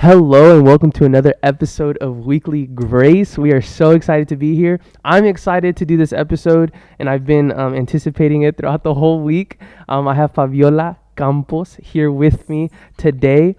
Hello and welcome to another episode of Weekly Grace. We are so excited to be here. I'm excited to do this episode, and I've been anticipating it throughout the whole week. I have Fabiola Campos here with me today.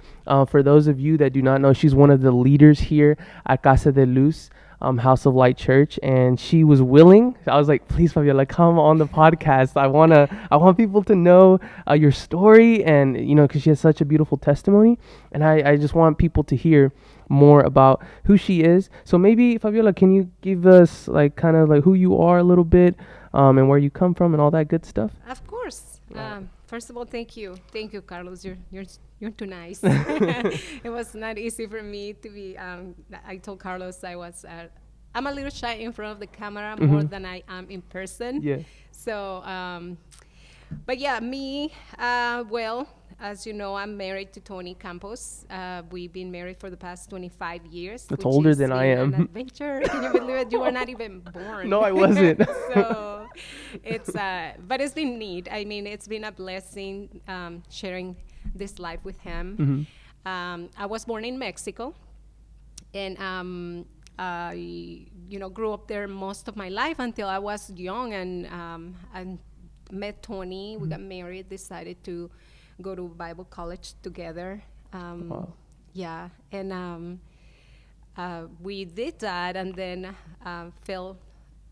For those of you that do not know, she's one of the leaders here at Casa de Luz. House of Light Church, and she was willing. I was like, please, Fabiola, come on the podcast. I want people to know your story, and because she has such a beautiful testimony, and I just want people to hear more about who she is. So maybe, Fabiola, can you give us like kind of like who you are a little bit, and where you come from, and all that good stuff? Of course. First of all, thank you, Carlos. You're too nice. It was not easy for me to be. I told Carlos I'm a little shy in front of the camera more than I am in person. Yeah, So, but yeah, me. Well, as you know, I'm married to Tony Campos. We've been married for the past 25 years. that's which older has than I been am. An adventure. Can you believe it? You were not even born. No, I wasn't. So but it's been neat. I mean, it's been a blessing sharing this life with him. I was born in Mexico, and I grew up there most of my life until I was young, and met Tony. We got married, decided to go to Bible college together. Wow. Yeah, and we did that, and then felt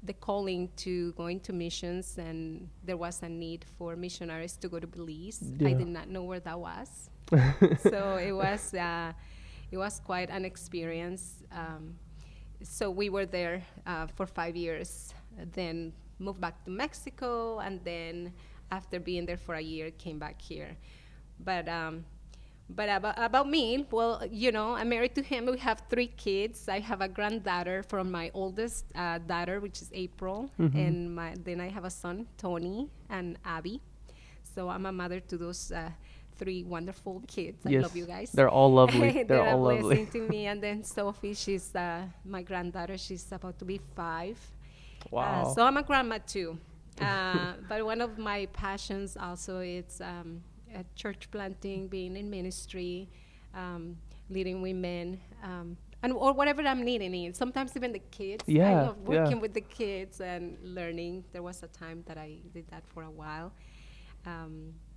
the calling to go into missions, and there was a need for missionaries to go to Belize. I Yeah. did not know where that was, so it was quite an experience. So we were there for 5 years, then moved back to Mexico, and then after being there for a year, came back here. But about me, well, I'm married to him. We have 3 kids. I have a granddaughter from my oldest daughter, which is April, and then I have a son, Tony, and Abby. So I'm a mother to those 3 wonderful kids. I Yes, love you guys. they're all lovely. They're They're a all lovely. blessing to me. And then Sophie, she's my granddaughter. She's about to be 5. Wow. So I'm a grandma too. But one of my passions also is church planting, being in ministry, leading women, or whatever I'm needing. Sometimes even the kids. I Yeah, love working with the kids and learning. There was a time that I did that for a while.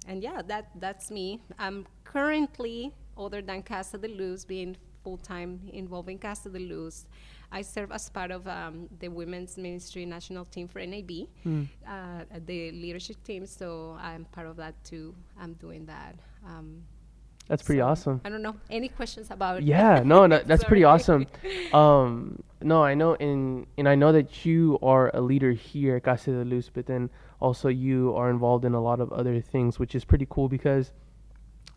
And yeah, that's me. I'm currently, other than Casa de Luz, being full-time involved in Casa de Luz, I serve as part of the Women's Ministry National Team for NAB, the leadership team, so I'm part of that too. I'm doing that. That's pretty awesome. I don't know. Any questions about Yeah, no, that's pretty Sorry. awesome. No, I know, and I know that you are a leader here at Casa de Luz, but then also you are involved in a lot of other things, which is pretty cool because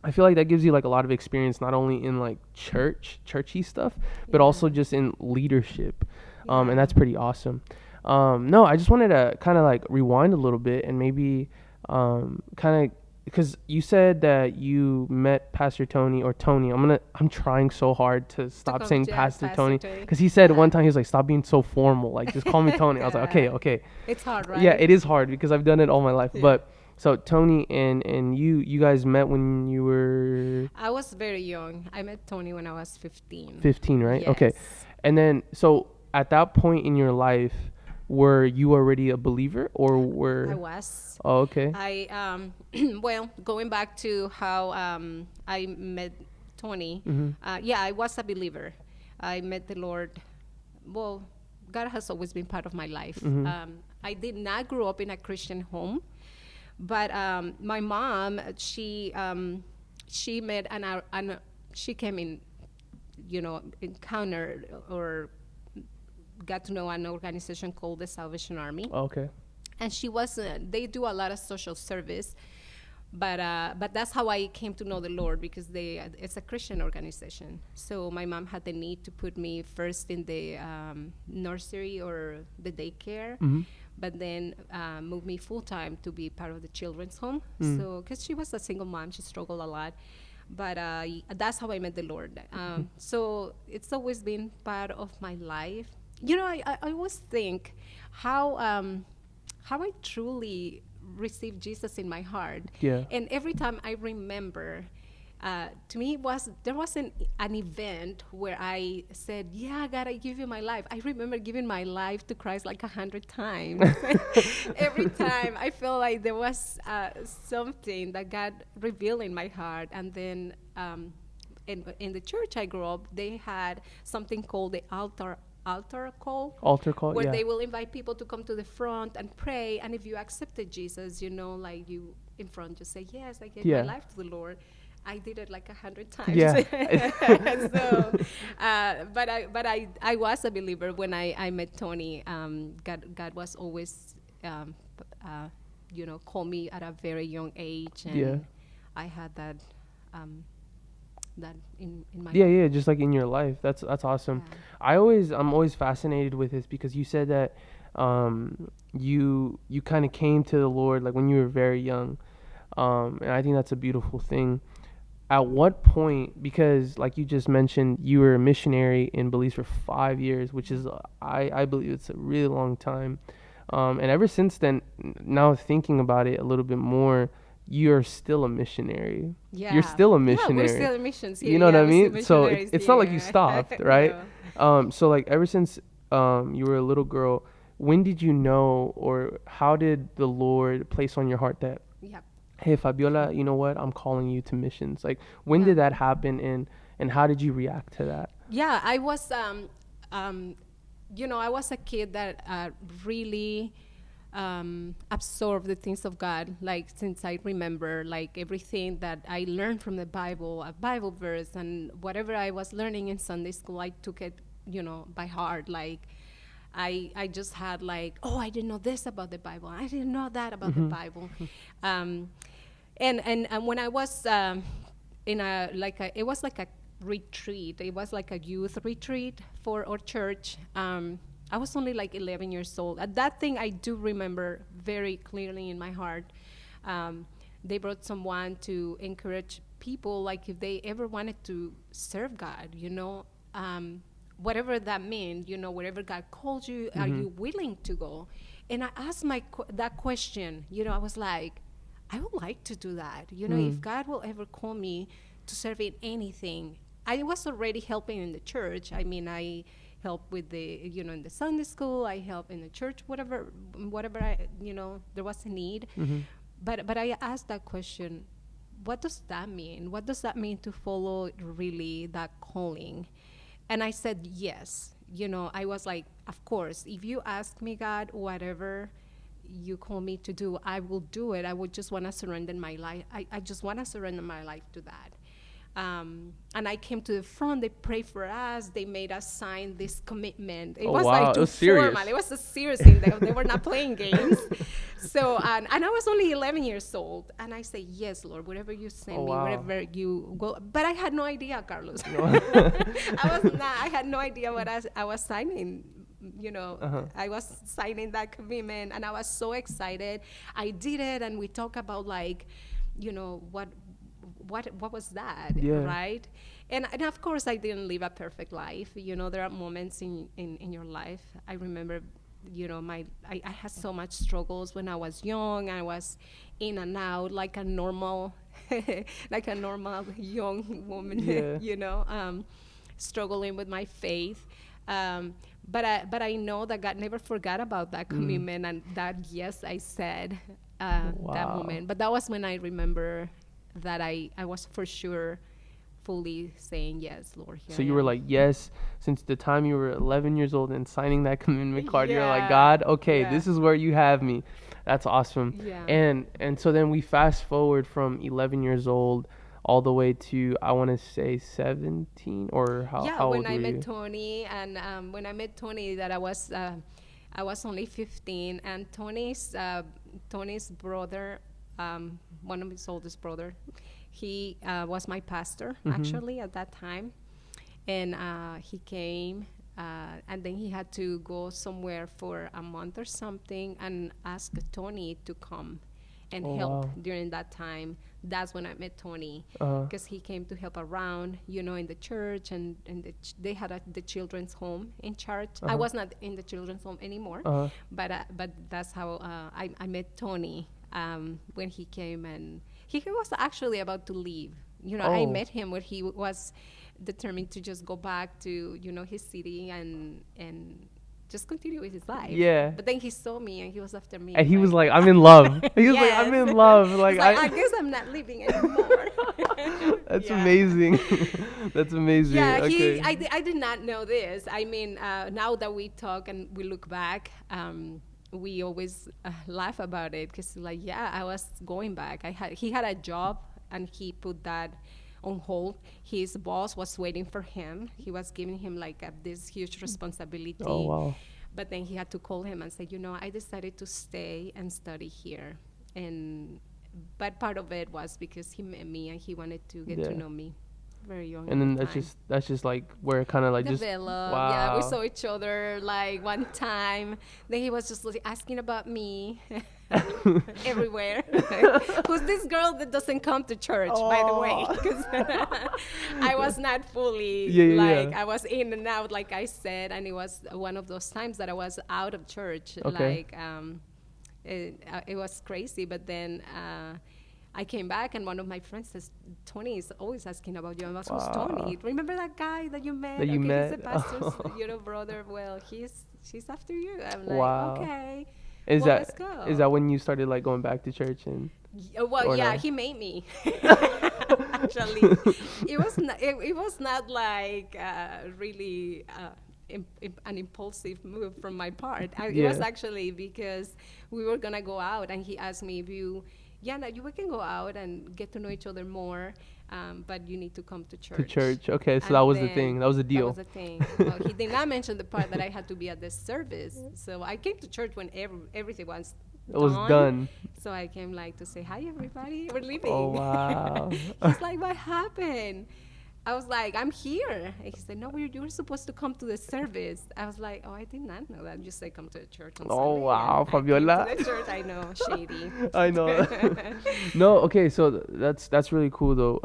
I feel like that gives you like a lot of experience, not only in like churchy stuff, but also Yeah. just in leadership, Yeah. and that's pretty awesome. No, I just wanted to kind of like rewind a little bit and maybe kind of because you said that you met Pastor Tony or Tony. I'm trying so hard to stop saying Pastor Tony because he said one time he was like, stop being so formal, like just call me Tony. I was like, okay, okay. It's hard, right? Yeah, it is hard because I've done it all my life. Yeah. But so Tony and you guys met when you were I was very young. I met Tony when I was 15. 15, right? Okay. Yes. And then so at that point in your life, were you already a believer or were I was. Oh, okay. I well, going back to how I met Tony. Yeah, I was a believer. I met the Lord. Well, God has always been part of my life. I did not grow up in a Christian home, but my mom, she met she came in, encountered or got to know an organization called the Salvation Army. Okay. And she was they do a lot of social service, but that's how I came to know the Lord, because it's a Christian organization. So my mom had the need to put me first in the nursery or the daycare, but then moved me full time to be part of the children's home. So because she was a single mom, she struggled a lot. But that's how I met the Lord. So it's always been part of my life. I always think how I truly received Jesus in my heart. Yeah. And every time I remember to me, there wasn't an event where I said, "Yeah, God, I give you my life." I remember giving my life to Christ like 100 times. Every time I felt like there was something that God revealed in my heart, and then. In the church I grew up, they had something called the altar call, Altar call, where yeah. they will invite people to come to the front and pray. And if you accepted Jesus, like you in front just say, "Yes, I gave my Yeah. life to the Lord." I did it like 100 times. Yeah. So, but I was a believer when I met Tony. God was always, called me at a very young age, and Yeah. I had um, that in my Yeah, life. yeah, just like in your life. That's awesome. Yeah. I'm always fascinated with this because you said that you kind of came to the Lord like when you were very young. And I think that's a beautiful thing. At what point, because like you just mentioned, you were a missionary in Belize for 5 years, which is I believe it's a really long time. And ever since then, now thinking about it a little bit more, you're still a missionary. You're Yeah. still a Yeah, we're missionary. still in missions here. You know what Yeah, I we're still mean? So missionaries. it's not like you Yeah. stopped, right? No. So like ever since you were a little girl, when did you know, or how did the Lord place on your heart that, Yeah. hey, Fabiola, you know what? I'm calling you to missions. Like, when Yeah. did that happen, and how did you react to that? Yeah, I was, um, I was a kid that really absorbed the things of God. Like since I remember, like everything that I learned from the Bible, a Bible verse, and whatever I was learning in Sunday school, I took it, by heart. Like I just had like, oh, I didn't know this about the Bible. I didn't know that about the Mm-hmm. Bible. Um, and when I was in it was like a retreat. It was like a youth retreat for our church. I was only like 11 years old. That thing I do remember very clearly in my heart. They brought someone to encourage people, like if they ever wanted to serve God, whatever that meant, wherever God called you, are Mm-hmm. you willing to go? And I asked that question. I was like, I would like to do that. If God will ever call me to serve in anything. I was already helping in the church. I mean, I help with in the Sunday school. I help in the church, whatever there was a need. Mm-hmm. But I asked that question, what does that mean? What does that mean to follow really that calling? And I said yes. I was like, of course, if you ask me, God, whatever you call me to do, I will do it. I would just want to surrender my life. I just want to surrender my life to that. And I came to the front. They prayed for us. They made us sign this commitment. It Oh was wow, like it too was serious. formal. It was a serious thing. They were not playing games. So, and I was only 11 years old. And I say, yes, Lord, wherever you send Oh me, wow. wherever you go. But I had no idea, Carlos. No. I had no idea what I was signing. Uh-huh. I was signing that commitment, and I was so excited. I did it, and we talk about like, what was that, Yeah. right? And of course, I didn't live a perfect life. There are moments in your life. I remember, I had so much struggles when I was young. I was in and out like a normal, like a normal young woman, Yeah. struggling with my faith. But I know that God never forgot about that commitment, and that yes, I said that Wow. moment. But that was when I remember that I was for sure fully saying yes, Lord. Here So I you were am. like, yes, since the time you were 11 years old and signing that commitment card, you're like, Yeah. God, okay, Yeah. this is where you have me. That's awesome. Yeah. And so then we fast forward from 11 years old all the way to, I want to say 17, or Yeah, how when old I were met you? Tony, and when I met Tony, that I was only 15, and Tony's brother, one of his oldest brother, he was my pastor actually at that time, and he came. And then he had to go somewhere for a month or something and ask Tony to come and Oh, help wow. during that time. That's when I met Tony, Uh, because he came to help around, in the church, and they had the children's home in charge. I was not in the children's home anymore, uh, but that's how I met Tony when he came, and he was actually about to leave. I Oh, met him when he was determined to just go back to, his city and just continue with his life. yeah. But then he saw me and he was after me And and he was like, like, "I'm in love." He was like, "I'm yes. in love." It's Like like, I I. guess I'm not living anymore. That's Yeah. amazing. That's amazing. Yeah, Okay. I did not know this. I mean, now that we talk and we look back, we always laugh about it because, like, yeah, I was going back. He had a job and he put that on hold. His boss was waiting for him. He was giving him like this huge Oh responsibility, wow. but then he had to call him and say, I decided to stay and study here, and but part of it was because he met me and he wanted to get to Yeah. know me very young And at the then time. that's just like where it kind of like just Develop. Yeah, we wow. saw each other like one time. Then he was just like asking about me everywhere. Who's this girl that doesn't come to church, by the way? Oh. Because I was not fully Yeah, yeah, like yeah. I was in and out, like I said, and it was one of those times that I was out of church. Okay. Like it was crazy, but then. I came back and one of my friends says, Tony is always asking about you. I was, who's Wow. Tony? Remember that guy that you met? That you Okay, he's met? the pastor's, brother. Well, she's after you. I'm like, Wow. okay, Is well, let's that is go. that when you started like going back to church and Well, or yeah, no? he made me. Actually, it was not like really an impulsive move from my part. It was Yeah. actually because we were gonna go out, and he asked me if you, yeah, no, we can go out and get to know each other more, but you need to come to To church. church. Okay, so that And was the then thing. That was the that deal. was the thing. Well, he did not mention the part that I had to be at the service. So I came to church when everything was It was done. done. So I came like to say, hi, everybody, we're Oh leaving. wow. He's like, what happened? I was like, I'm here. And he said, no, you were supposed to come to the service. I was like, oh, I did not know that. You say come to the church on Oh Sunday. wow, And I came to Fabiola. the church. I know, shady. I know. No, okay, so that's really cool though.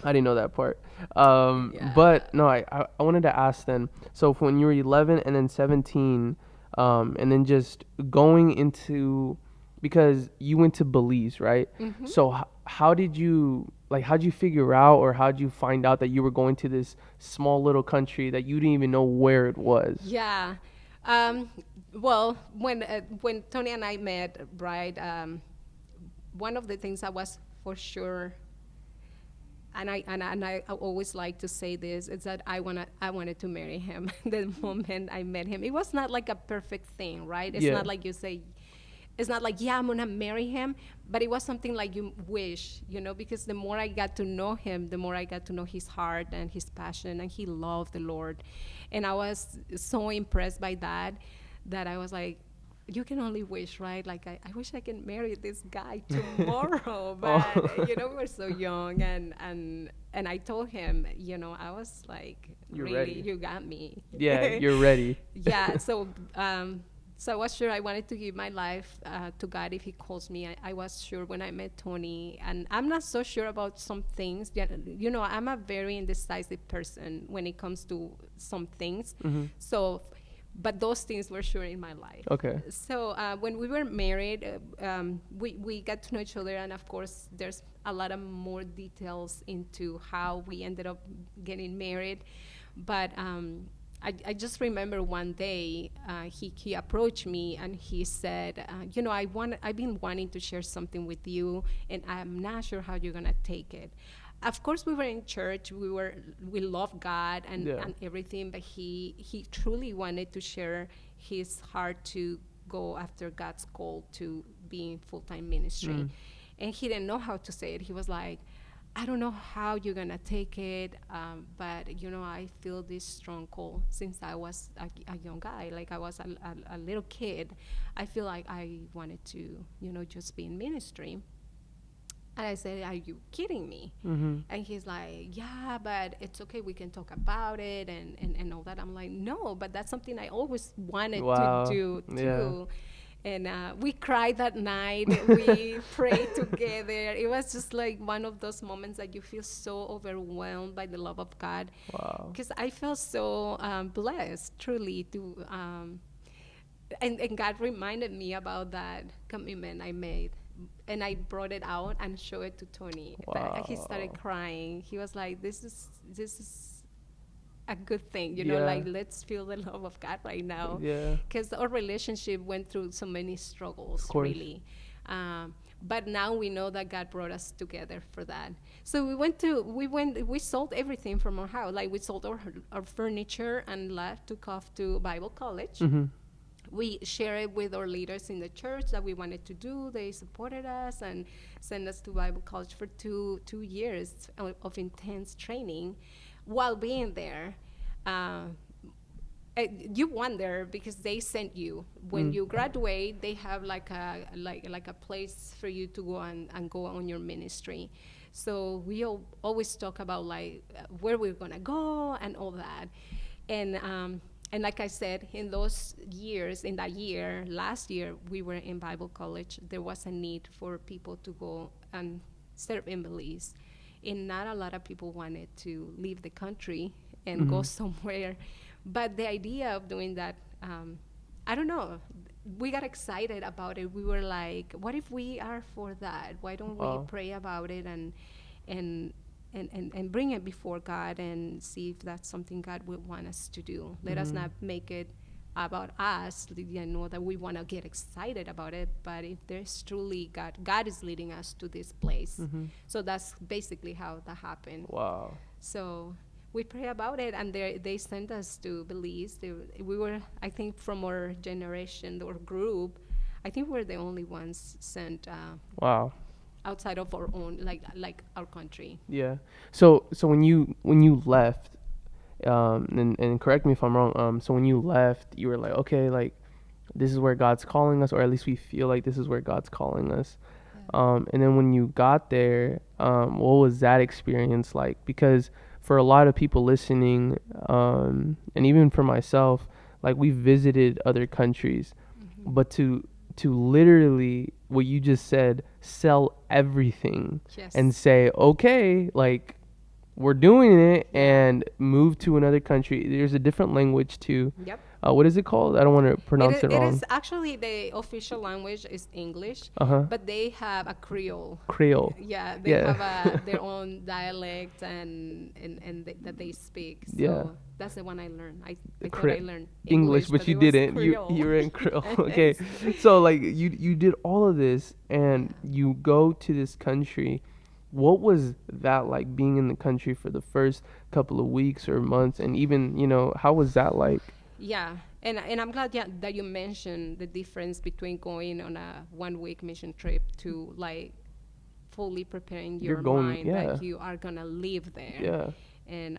I didn't know that part. Yeah. But no, I wanted to ask then. So when you were 11 and then 17, and then just going into because you went to Belize, right? Hmm. So how did you like? How did you figure out, or how did you find out that you were going to this small little country that you didn't even know where it was? Yeah. Um, well, when Tony and I met, right, one of the things I was for sure, and I always like to say this, is that I wanted to marry him the moment I met him. It was not like a perfect thing, right? It's Yeah. not like you say, it's not like, yeah, I'm gonna marry him, but it was something like you wish, because the more I got to know him, the more I got to know his heart and his passion, and he loved the Lord. And I was so impressed by that I was like, you can only wish, right? Like, I wish I can marry this guy tomorrow, Oh. but we were so young, and I told him, I was like, You're really, ready. you got me. Yeah, you're ready. Yeah, so I was sure I wanted to give my life to God if He calls me. I was sure when I met Tony, and I'm not so sure about some things. Yeah, I'm a very indecisive person when it comes to some things. Hmm. So, but those things were sure in my life. Okay. So when we were married, we got to know each other, and of course, there's a lot of more details into how we ended up getting married. But I just remember one day he approached me and he said, I've been wanting to share something with you, and I'm not sure how you're gonna take it. Of course, we were in church. We love God Yeah. and everything, but he truly wanted to share his heart to go after God's call to be in full-time ministry, Mm. and he didn't know how to say it. He was like, I don't know how you're gonna take it, but I feel this strong call since I was a young guy, like I was a little kid. I feel like I wanted to, just be in ministry. And I said, are you kidding me? Mhm. And he's like, yeah, but it's okay. We can talk about it and all that. I'm like, no, but that's something I always wanted to Wow. do Yeah. too. And we cried that night. We prayed together. It was just like one of those moments that you feel so overwhelmed by the love of God. Wow. Because I felt so blessed, truly, and God reminded me about that commitment I made and I brought it out and showed it to Tony. He started Wow. crying. He was like, this is a good thing, Yeah. like let's feel the love of God right now, Yeah. because our relationship went through so many Of struggles, course. really. But now we know that God brought us together for that. So we sold everything from our house. Like we sold our furniture and left, took off to Bible college. Mhm. We shared it with our leaders in the church that we wanted to do. They supported us and sent us to Bible college for two years of intense training. While being there, uh, you wonder because they sent you when Mm. you graduate. They have like a place for you to go and go on your ministry. So we always talk about like where we're gonna go and all that. And like I said, in those years, in that year, last year, we were in Bible college. There was a need for people to go and serve in Belize. And not a lot of people wanted to leave the country and go Mhm. somewhere. But the idea of doing that, I don't know, we got excited about it. We were like, what if we are for that? Why don't we Wow. pray about it and and bring it before God and see if that's something God would want us to do. Let us Mhm. not make it about us, that we want to get excited about it, but if there's truly God is leading us to this place. Mhm. So that's basically how that happened. Wow. So we pray about it, and they sent us to Belize. We were, I think, from our generation or group, I think we're the only ones sent Wow. outside of our own, like our country. Yeah. So when you left, and correct me if I'm wrong. So when you left, you were like, okay, like this is where God's calling us, or at least we feel like this is where God's calling us. Yeah. And then when you got there, what was that experience like? Because for a lot of people listening, and even for myself, like we visited other countries, Mm-hmm. but to literally what you just said, sell everything and Yes. say, okay, like we're doing it, Yeah. and move to another country. There's a different language too. Yep. What is it called? I don't want to pronounce it It wrong. is actually the official language is English, Uh huh. but they have a Creole. Creole. Yeah, they Yeah. have their own dialect and that they speak. Yeah. So that's the one I learned. I thought I Cre- learned English, English, but but you it was didn't. You Creole. were in Creole. Okay. Yes. So like you did all of this, and Yeah. you go to this country. What was that like, being in the country for the first couple of weeks or months, and even, how was that like? Yeah, and I'm glad, yeah, that you mentioned the difference between going on a 1 week mission trip to like fully preparing You're your going, mind yeah. that you are gonna live there. Yeah. And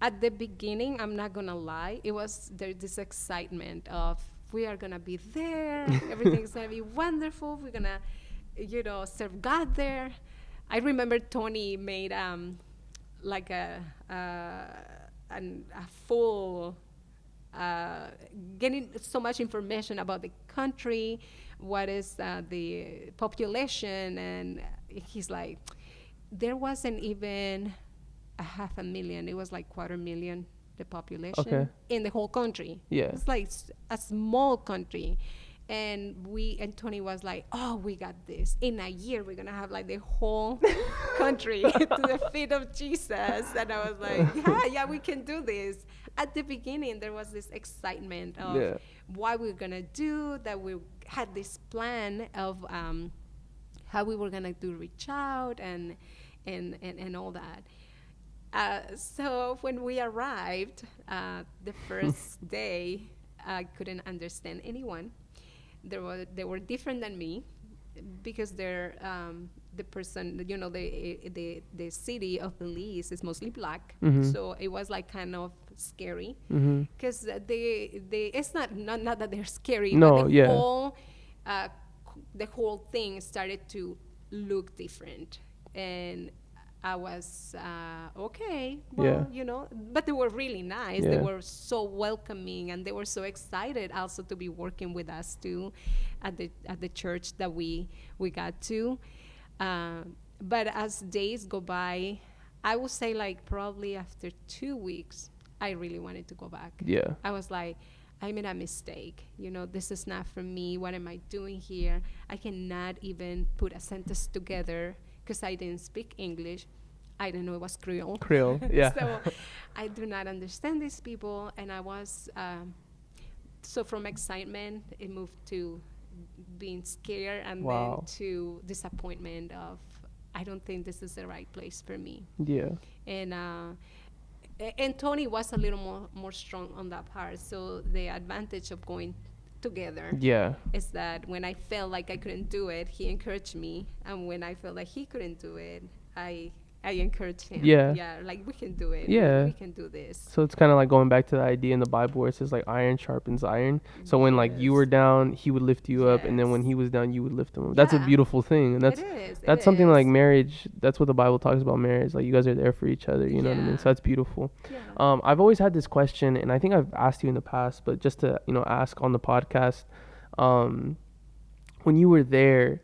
at the beginning, I'm not gonna lie, it was there this excitement of we are gonna be there, everything's gonna be wonderful. We're gonna, serve God there. I remember Tony made like a full uh, getting so much information about the country, what is the population, and he's like, there wasn't even a 500,000. It was like 250,000 the Okay. population in the whole country. Yeah. It's like a small country. And Tony was like, oh, we got this. In a year, we're gonna have like the whole country to the feet of Jesus. And I was like, yeah, we can do this. At the beginning, there was this excitement of Yeah. what we're gonna do. That we had this plan of how we were gonna do reach out and all that. So when we arrived, the first day, I couldn't understand anyone. They were different than me because they're the person, the city of Belize is mostly black. Mhm. So it was like kind of scary Mhm. because they it's not that they're scary, but No. Yeah. uh, the whole thing started to look different. And I was okay, Yeah. well, but they were really nice. They Yeah. were so welcoming, and they were so excited also to be working with us too, at the church that we got to. Uh, but as days go by, I would say like probably after 2 weeks, I really wanted to go back. Yeah. I was like, I made a mistake. This is not for me. What am I doing here? I cannot even put a sentence together because I didn't speak English. I didn't know it was Creole. Creole. Yeah. So I do not understand these people. And I was, so from excitement, it moved to being scared and Wow. then to disappointment of, I don't think this is the right place for me. Yeah. And and Tony was a little more strong on that part. So the advantage of going together Yeah. is that when I felt like I couldn't do it, he encouraged me, and when I felt like he couldn't do it, I encouraged him. Yeah. Yeah, like we can do it. Yeah. We can do this. So it's kind of like going back to the idea in the Bible where it says like iron sharpens iron. So when like you were Yes. down, he would lift you up, and then when Yes. he was down, you would lift him up. That's a Yeah. beautiful thing, and It is. that's It something like is. marriage. That's what the Bible talks about marriage. Like you guys are there for each other. You know what I mean? Yeah. So that's beautiful. Yeah. I've always had this question, and I think I've asked you in the past, but just to ask on the podcast, um, when you were there,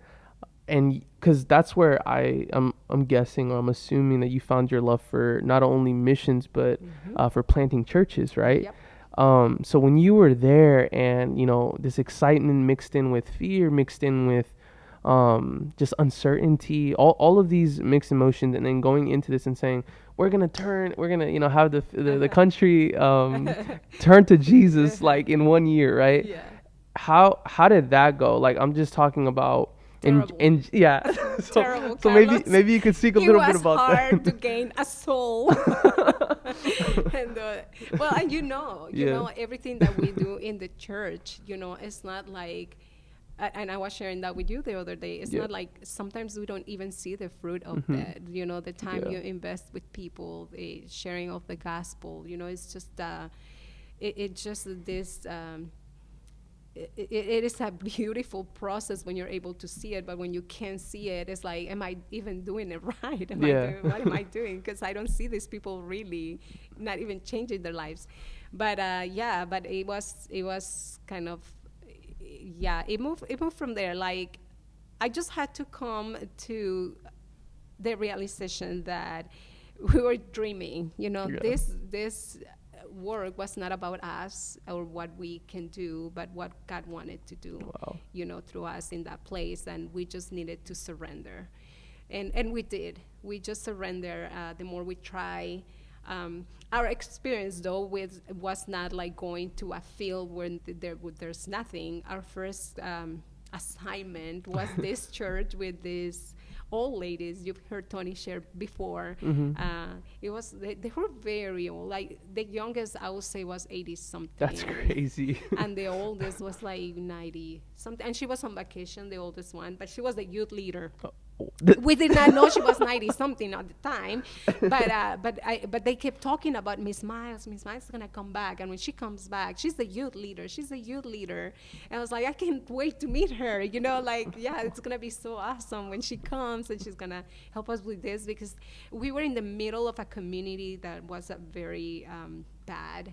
and because that's where I'm guessing or I'm assuming that you found your love for not only missions but Mhm. for planting churches, right? Yep. So when you were there, and this excitement mixed in with fear, mixed in with just uncertainty, all of these mixed emotions, and then going into this and saying we're gonna have the country turn to Jesus like in 1 year, right? Yeah. How did that go? Like I'm just talking about Terrible. in yeah. so Terrible, so maybe Carlos. maybe you could speak a It little bit was about hard to that. gain a soul. And well, and Yeah. everything that we do in the church, it's not like, and I was sharing that with you the other day. It's Yeah. not like sometimes we don't even see the fruit of Mhm. that. The time Yeah. you invest with people, the sharing of the gospel. It's just it just this. It is a beautiful process when you're able to see it, but when you can't see it, it's like, am I even doing it right? Yeah. What am I doing? Because I don't see these people really not even changing their lives. But yeah, but it was kind of, yeah, it moved from there. Like I just had to come to the realization that we were dreaming. Yeah. This work was not about us or what we can do, but what God wanted to do, Wow. through us in that place, and we just needed to surrender, and we did. We just surrender. The more we try. Our experience though was not like going to a field where there's nothing. Our first assignment was this church with these old ladies. You've heard Tony share before. Mhm. It was they were very old. Like the youngest I would say was 80 something. That's crazy. And the oldest was like 90 something. And she was on vacation, the oldest one, but she was the youth leader. We did not know she was 90 something at the time, but they kept talking about Miss Miles. Miss Miles is gonna come back, and when she comes back, she's the youth leader. She's the youth leader, and I was like, I can't wait to meet her. Like yeah, it's gonna be so awesome when she comes, and she's gonna help us with this, because we were in the middle of a community that was a very bad,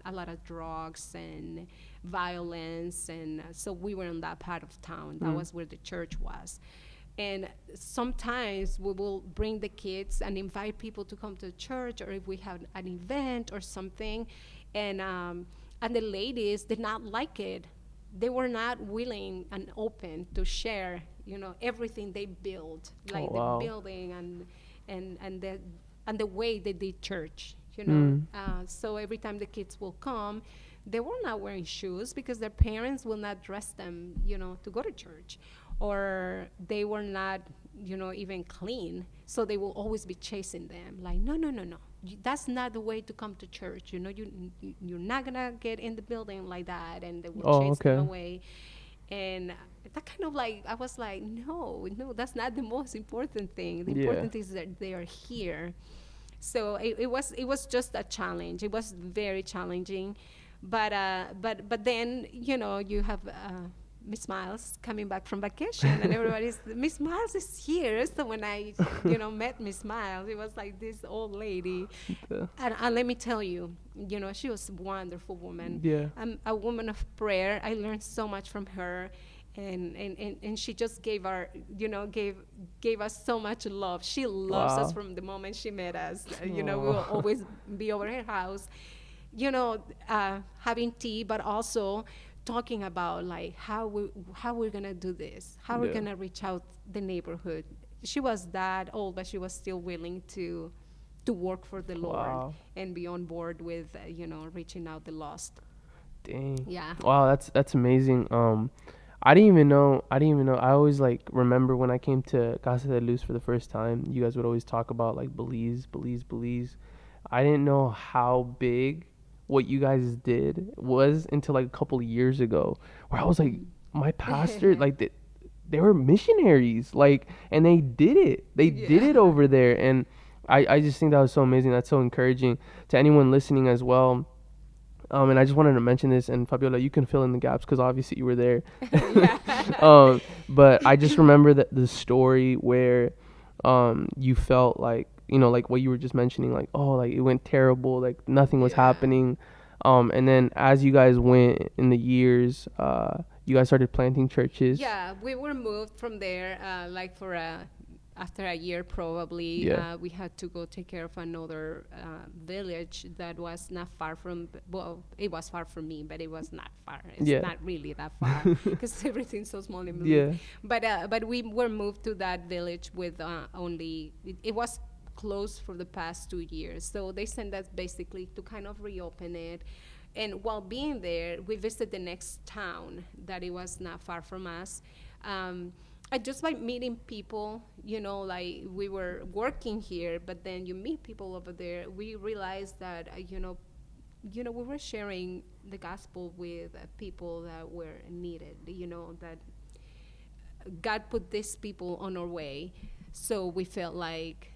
a lot of drugs and violence, and so we were in that part of town. That was where the church was. And sometimes we will bring the kids and invite people to come to church, or if we have an event or something, and the ladies did not like it. They were not willing and open to share, everything they built, like wow. the building and the way they did church. So every time the kids will come, they were not wearing shoes because their parents will not dress them, to go to church, or they were not, even clean. So they will always be chasing them, like, no, no, no, no. That's not the way to come to church. You're not gonna get in the building like that, and they will chase them away. And that kind of like, I was like, no, that's not the most important thing. The important thing is that they are here. So it was just a challenge. It was very challenging, but then you have Miss Miles coming back from vacation, and everybody's Miss Miles is here. So when I met Miss Miles, it was like this old lady, and let me tell you, she was a wonderful woman. Yeah. A woman of prayer. I learned so much from her. And she just gave us so much love. She loves us from the moment she met us. We will always be over her house. having tea, but also talking about like how we're gonna do this, how we're Yeah. gonna reach out the neighborhood. She was that old, but she was still willing to work for the Lord Wow. and be on board with reaching out the lost. Dang. Yeah. Wow, that's amazing. I didn't even know. I didn't even know. I always like remember when I came to Casa de Luz for the first time. You guys would always talk about like Belize, Belize, Belize. I didn't know how big what you guys did was until like a couple of years ago, where I was like, my pastor, like they were missionaries, like, and they did it. They did Yeah. it over there, and I just think that was so amazing. That's so encouraging to anyone listening as well. And I just wanted to mention this, and Fabiola, you can fill in the gaps because obviously you were there. Yeah. But I just remember that the story where you felt like, like what you were just mentioning, like, oh, like it went terrible, like nothing was Yeah. happening. And then as you guys went in the years, you guys started planting churches. Yeah, we were moved from there, like after a year probably. Yeah. We had to go take care of another village that was not far from. Well, it was far from me, but it was not far. It's Yeah. not really that far because everything's so small in Belize. Yeah. But we were moved to that village with only. It was closed for the past 2 years, so they sent us basically to kind of reopen it. And while being there, we visited the next town that it was not far from us. And just by meeting people, like we were working here, but then you meet people over there, we realized that, we were sharing the gospel with people that were needed, that God put these people on our way. So we felt like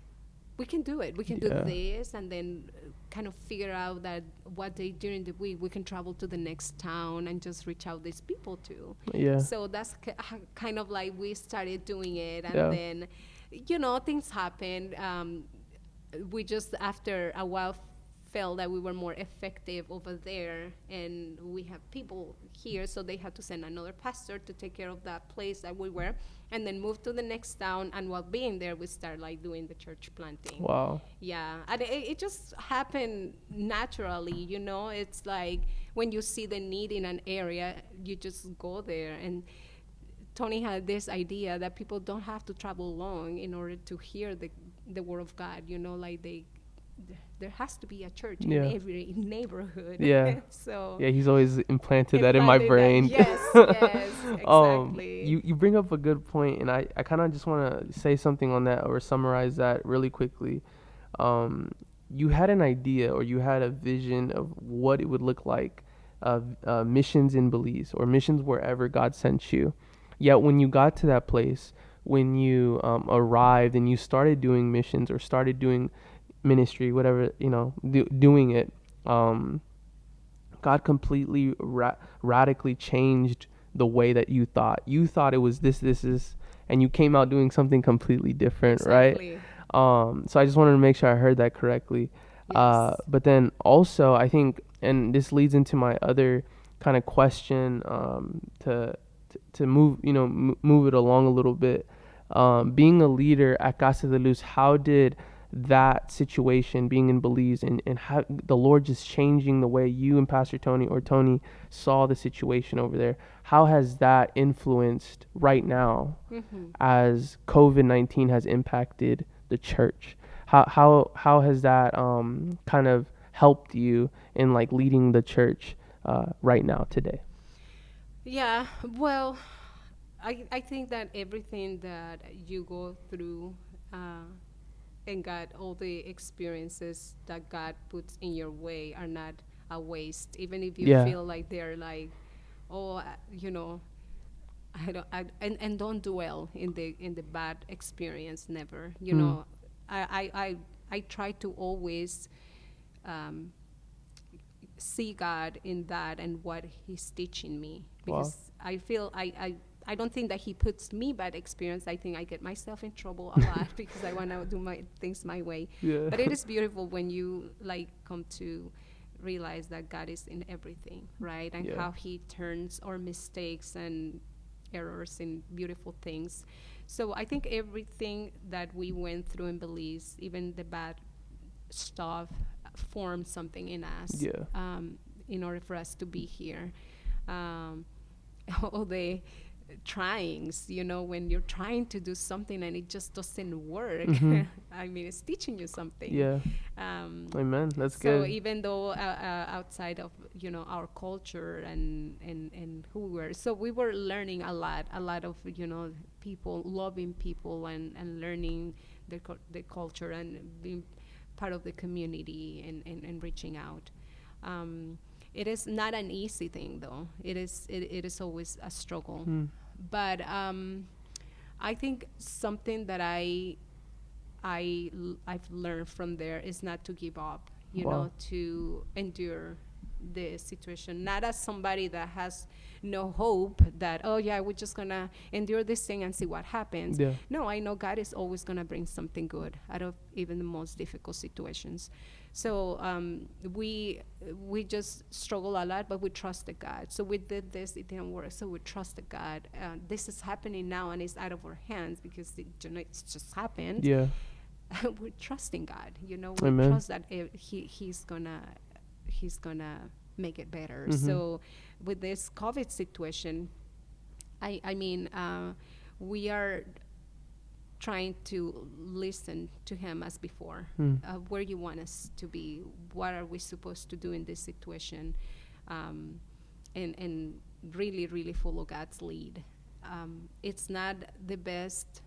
we can do it. We can do Yeah. this, and then kind of figure out that what day during the week we can travel to the next town and just reach out these people to. Yeah. So that's kind of like we started doing it, and Yeah. then, things happened. We just after a while felt that we were more effective over there, and we have people here, so they had to send another pastor to take care of that place that we were, and then move to the next town. And while being there, we started like doing the church planting. Wow. Yeah, and it just happened naturally. It's like when you see the need in an area, you just go there. And Tony had this idea that people don't have to travel long in order to hear the word of God. Like there has to be a church Yeah. in every neighborhood. Yeah. So Yeah, he's always implanted that in my brain. Yes, yes, exactly. You bring up a good point, and I kind of just want to say something on that or summarize that really quickly. You had an idea or you had a vision of what it would look like, missions in Belize or missions wherever God sent you. Yet when you got to that place, when you arrived and you started doing missions or started doing ministry, whatever, doing it, God completely radically changed the way that you thought. You thought it was this is, and you came out doing something completely different, Exactly. right? So I just wanted to make sure I heard that correctly. Yes. But then also, I think, and this leads into my other kind of question, to move, move it along a little bit. Being a leader at Casa de Luz, how did that situation being in Belize and how the Lord just changing the way you and Pastor Tony or Tony saw the situation over there, how has that influenced right now Hmm. as COVID-19 has impacted the church? How has that kind of helped you in like leading the church right now today? Yeah, well, I think that everything that you go through, and God, all the experiences that God puts in your way are not a waste, even if you Yeah. feel like they're like, oh, I don't, and don't dwell in the bad experience. Never, Mm. I try to always um, see God in that and what He's teaching me, Wow. because I feel I don't think that He puts me bad experience. I think I get myself in trouble a lot because I want to do my things my way. Yeah. But it is beautiful when you like come to realize that God is in everything, right? And Yeah. how He turns our mistakes and errors in beautiful things. So I think everything that we went through in Belize, even the bad stuff, formed something in us, Yeah. in order for us to be here. Um, all the tryings, when you're trying to do something and it just doesn't work. Mm-hmm. I mean, it's teaching you something. Yeah. Um, Amen. That's so good. even though outside of our culture and who we were, so we were learning a lot of people, loving people, and learning the culture and being part of the community, and reaching out. Um, it is not an easy thing, though. It is always a struggle. Mm. But I think something that I've learned from there is not to give up, Wow. to endure the situation, not as somebody that has no hope that, oh yeah, we're just gonna endure this thing and see what happens. Yeah. No, I know God is always gonna bring something good out of even the most difficult situations. So we just struggle a lot, but we trusted God. So we did this, it didn't work. So we trusted God. This is happening now, and it's out of our hands because it's just happened. Yeah. We're trusting God. We Amen. trust that He's gonna make it better. Mm-hmm. So with this COVID situation, I mean, we are trying to listen to Him as before. Mm. Where you want us to be? What are we supposed to do in this situation? Um, and really, really follow God's lead. It's not the best.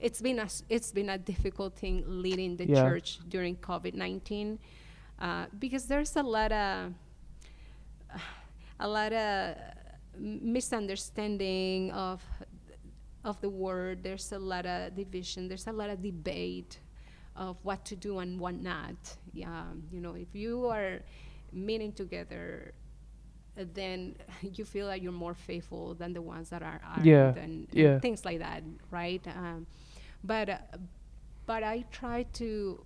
It's been a difficult thing leading the Yeah. church during COVID-19, because there's a lot of misunderstanding of the word. There's a lot of division. There's a lot of debate of what to do and what not. Yeah, if you are meeting together, then you feel like you're more faithful than the ones that aren't, Yeah. and Yeah. things like that, right? But uh, but I try to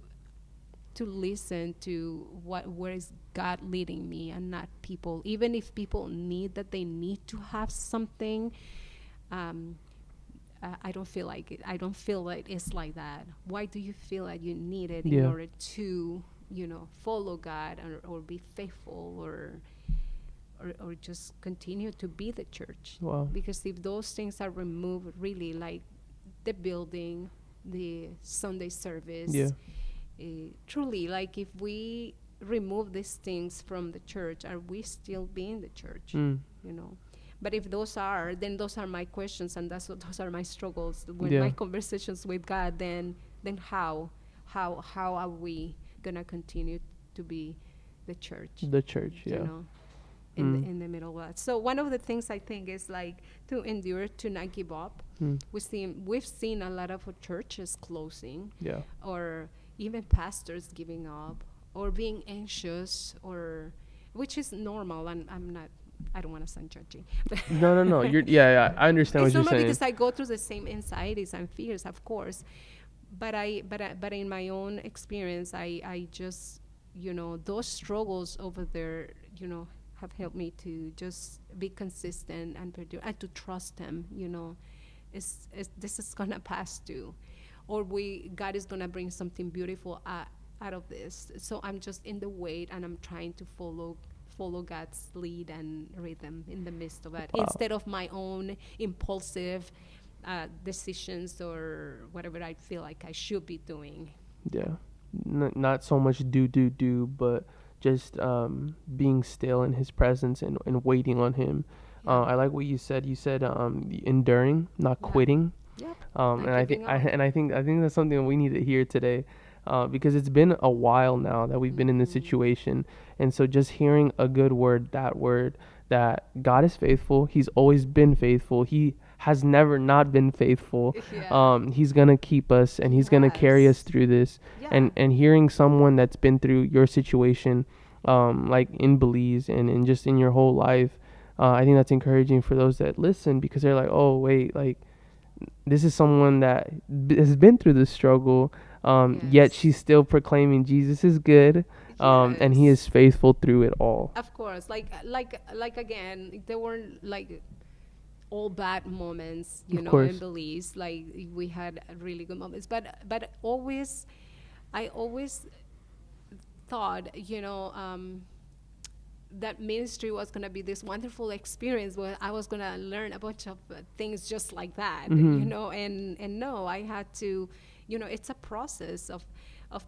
listen to where is God leading me, and not people. Even if people they need to have something, um, I don't feel like it. I don't feel like it's like that. Why do you feel like you need it in Yeah. order to follow God, or be faithful, or just continue to be the church? Wow. Because if those things are removed, really, like the building, the Sunday Yeah. service, truly, like, if we remove these things from the church, are we still being the church? Mm. You know. But if then those are my questions, and those are my struggles. When Yeah. my conversations with God, then how are we gonna continue to be the church? The church. You Yeah. know, Mm. in the middle of that. So one of the things I think is, like, to endure, to not give up. Mm. We've seen a lot of churches closing, Yeah. or even pastors giving up, or being anxious, or which is normal. And I don't want to sound judgy, but No, no, no. You're. Yeah, yeah. I understand it's what you're normal saying. because I go through the same anxieties and fears, of course. But in my own experience, I just, those struggles over there, have helped me to just be consistent and and to trust Him. This is gonna pass too, or God is gonna bring something beautiful out of this. So I'm just in the wait, and I'm trying to follow God's lead and rhythm in the midst of it, Wow. instead of my own impulsive decisions, or whatever I feel like I should be doing. Yeah. Not so much do, but just being still in His presence, and waiting on Him. Yeah. I like what you said. You said enduring, not Yeah. quitting. Yep. And Not giving up. I think that's something we need to hear today, because it's been a while now that we've been in this Mhm. situation, and so just hearing a good word, that God is faithful. He's always been faithful. He has never not been faithful. Yeah. He's gonna keep us, and He's gonna carry us Yes. through this. Yeah. And hearing someone that's been through your situation, like in Belize, and just in your whole life, I think that's encouraging for those that listen, because they're like, oh wait, like, this is someone that has been through the struggle, yet Yes. she's still proclaiming Jesus is good, and He is Yes. faithful through it all. Of course. Like again, there weren't like all bad moments, Of in course. Belize. Like, we had really good moments, but always, I always thought, that ministry was going to be this wonderful experience where I was going to learn a bunch of things just like that, and no, I had to, it's a process of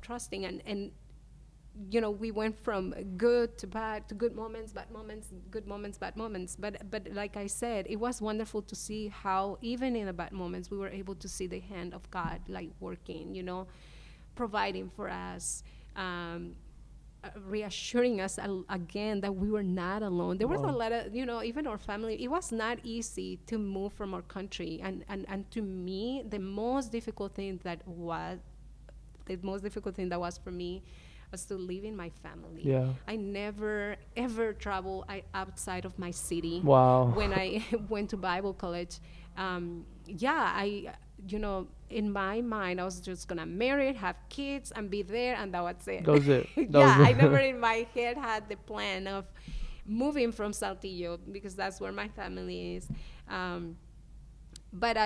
trusting, and we went from good to bad to good moments, bad moments, good moments, bad moments. But like I said, it was wonderful to see how even in the bad moments we were able to see the hand of God like working, providing for us, reassuring us again that we were not alone. There was a lot of, even our family, it was not easy to move from our country. And to me, the most difficult thing that was for me was to live in my family. Yeah. I never ever traveled outside of my city. Wow. When I went to Bible college, in my mind, I was just gonna marry, have kids, and be there, and that was it. That was it. I never in my head had the plan of moving from Saltillo because that's where my family is. But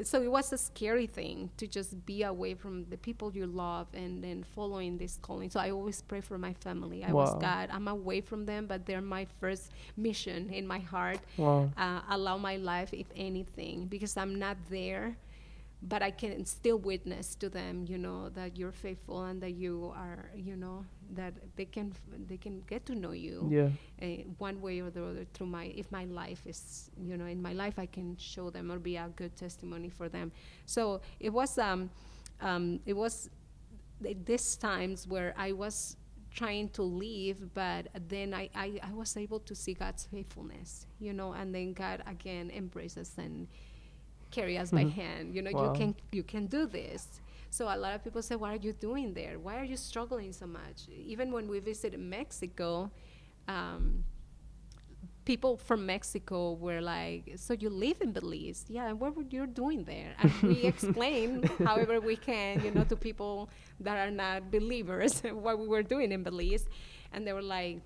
so it was a scary thing to just be away from the people you love and then following this calling. So I always pray for my family. I was, God, I'm away from them, but they're my first mission in my heart. Wow. Allow my life, if anything, because I'm not there, but I can still witness to them, that you're faithful and that you are, that they can get to know you. Yeah. One way or the other through if my life is, in my life I can show them or be a good testimony for them. So it was these times where I was trying to leave, but then I was able to see God's faithfulness, and then God again embraces and carry us by hand. Wow. You can do this. So a lot of people say, what are you doing there? Why are you struggling so much? Even when we visited Mexico, people from Mexico were like, so you live in Belize? Yeah, and what were you doing there? And we explain however we can, to people that are not believers what we were doing in Belize. And they were like,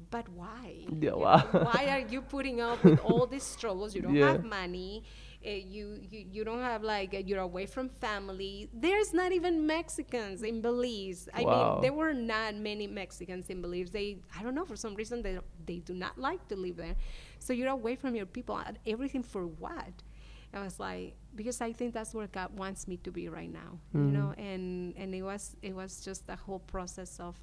but why? Yeah, wow. Why are you putting up with all these struggles? You don't Yeah. have money. You don't have you're away from family. There's not even Mexicans in Belize. I mean, there were not many Mexicans in Belize. I don't know, for some reason they do not like to live there. So you're away from your people and everything for what? I was like, because I think that's where God wants me to be right now, and it was just a whole process of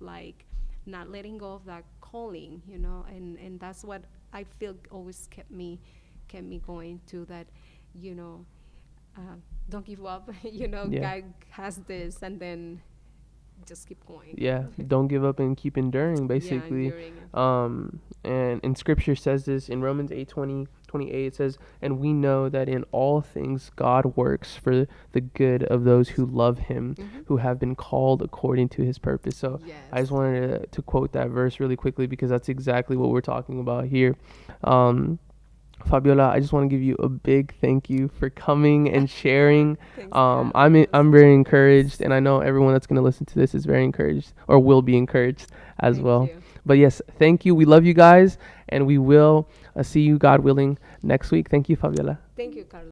not letting go of that calling, and that's what I feel always kept me going to that, don't give up, Yeah. God has this, and then just keep going. Yeah, don't give up and keep enduring, basically. And scripture says this in Romans 8:28. It says, and we know that in all things God works for the good of those who love him, who have been called according to his purpose. So I just wanted to quote that verse really quickly because that's exactly what we're talking about here. Fabiola, I just want to give you a big thank you for coming and sharing. I'm very encouraged, and I know everyone that's going to listen to this is very encouraged or will be encouraged as well. But yes, thank you. We love you guys, and we will see you, God willing, next week. Thank you, Fabiola. Thank you, Carlos.